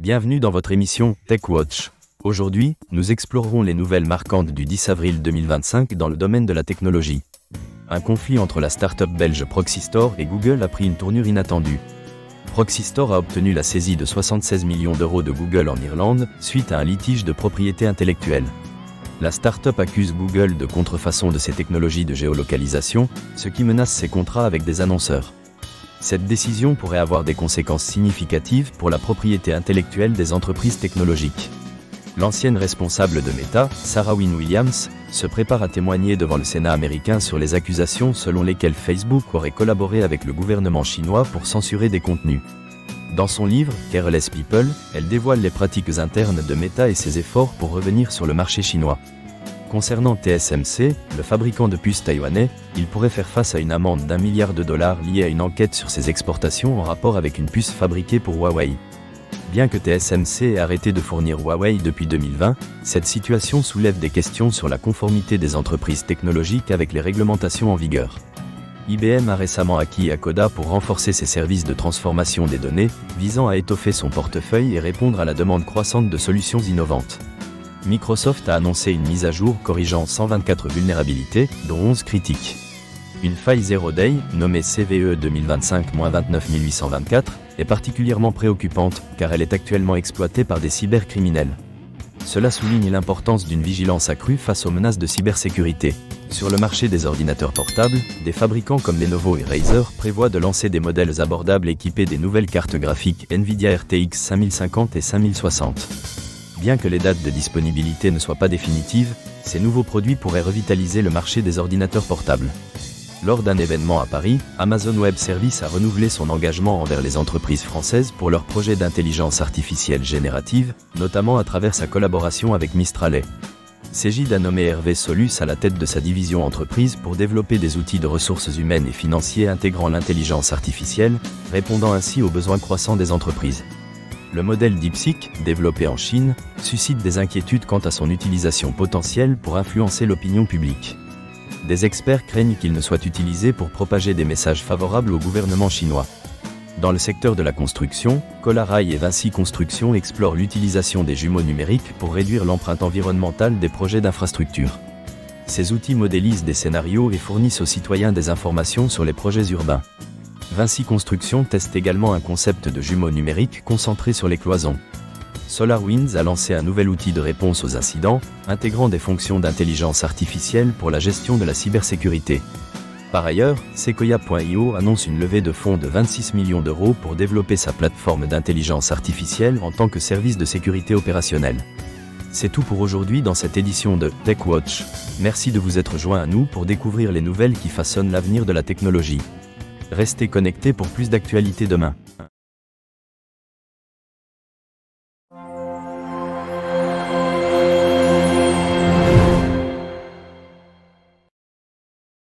Bienvenue dans votre émission TechWatch. Aujourd'hui, nous explorerons les nouvelles marquantes du 10 avril 2025 dans le domaine de la technologie. Un conflit entre la start-up belge Proxystore et Google a pris une tournure inattendue. Proxystore a obtenu la saisie de 76 millions d'euros de Google en Irlande, suite à un litige de propriété intellectuelle. La start-up accuse Google de contrefaçon de ses technologies de géolocalisation, ce qui menace ses contrats avec des annonceurs. Cette décision pourrait avoir des conséquences significatives pour la propriété intellectuelle des entreprises technologiques. L'ancienne responsable de Meta, Sarah Wynne Williams, se prépare à témoigner devant le Sénat américain sur les accusations selon lesquelles Facebook aurait collaboré avec le gouvernement chinois pour censurer des contenus. Dans son livre, Careless People, elle dévoile les pratiques internes de Meta et ses efforts pour revenir sur le marché chinois. Concernant TSMC, le fabricant de puces taïwanais, il pourrait faire face à une amende d'1 milliard de dollars liée à une enquête sur ses exportations en rapport avec une puce fabriquée pour Huawei. Bien que TSMC ait arrêté de fournir Huawei depuis 2020, cette situation soulève des questions sur la conformité des entreprises technologiques avec les réglementations en vigueur. IBM a récemment acquis Akoda pour renforcer ses services de transformation des données, visant à étoffer son portefeuille et répondre à la demande croissante de solutions innovantes. Microsoft a annoncé une mise à jour corrigeant 124 vulnérabilités, dont 11 critiques. Une faille Zero Day, nommée CVE 2025-29824, est particulièrement préoccupante car elle est actuellement exploitée par des cybercriminels. Cela souligne l'importance d'une vigilance accrue face aux menaces de cybersécurité. Sur le marché des ordinateurs portables, des fabricants comme Lenovo et Razer prévoient de lancer des modèles abordables équipés des nouvelles cartes graphiques Nvidia RTX 5050 et 5060. Bien que les dates de disponibilité ne soient pas définitives, ces nouveaux produits pourraient revitaliser le marché des ordinateurs portables. Lors d'un événement à Paris, Amazon Web Services a renouvelé son engagement envers les entreprises françaises pour leurs projets d'intelligence artificielle générative, notamment à travers sa collaboration avec Mistral. Cegid a nommé Hervé Solus à la tête de sa division entreprise pour développer des outils de ressources humaines et financiers intégrant l'intelligence artificielle, répondant ainsi aux besoins croissants des entreprises. Le modèle DeepSeek, développé en Chine, suscite des inquiétudes quant à son utilisation potentielle pour influencer l'opinion publique. Des experts craignent qu'il ne soit utilisé pour propager des messages favorables au gouvernement chinois. Dans le secteur de la construction, Colarail et Vinci Construction explorent l'utilisation des jumeaux numériques pour réduire l'empreinte environnementale des projets d'infrastructure. Ces outils modélisent des scénarios et fournissent aux citoyens des informations sur les projets urbains. Vinci Construction teste également un concept de jumeaux numériques concentré sur les cloisons. SolarWinds a lancé un nouvel outil de réponse aux incidents, intégrant des fonctions d'intelligence artificielle pour la gestion de la cybersécurité. Par ailleurs, Sequoia.io annonce une levée de fonds de 26 millions d'euros pour développer sa plateforme d'intelligence artificielle en tant que service de sécurité opérationnelle. C'est tout pour aujourd'hui dans cette édition de TechWatch. Merci de vous être joint à nous pour découvrir les nouvelles qui façonnent l'avenir de la technologie. Restez connectés pour plus d'actualités demain.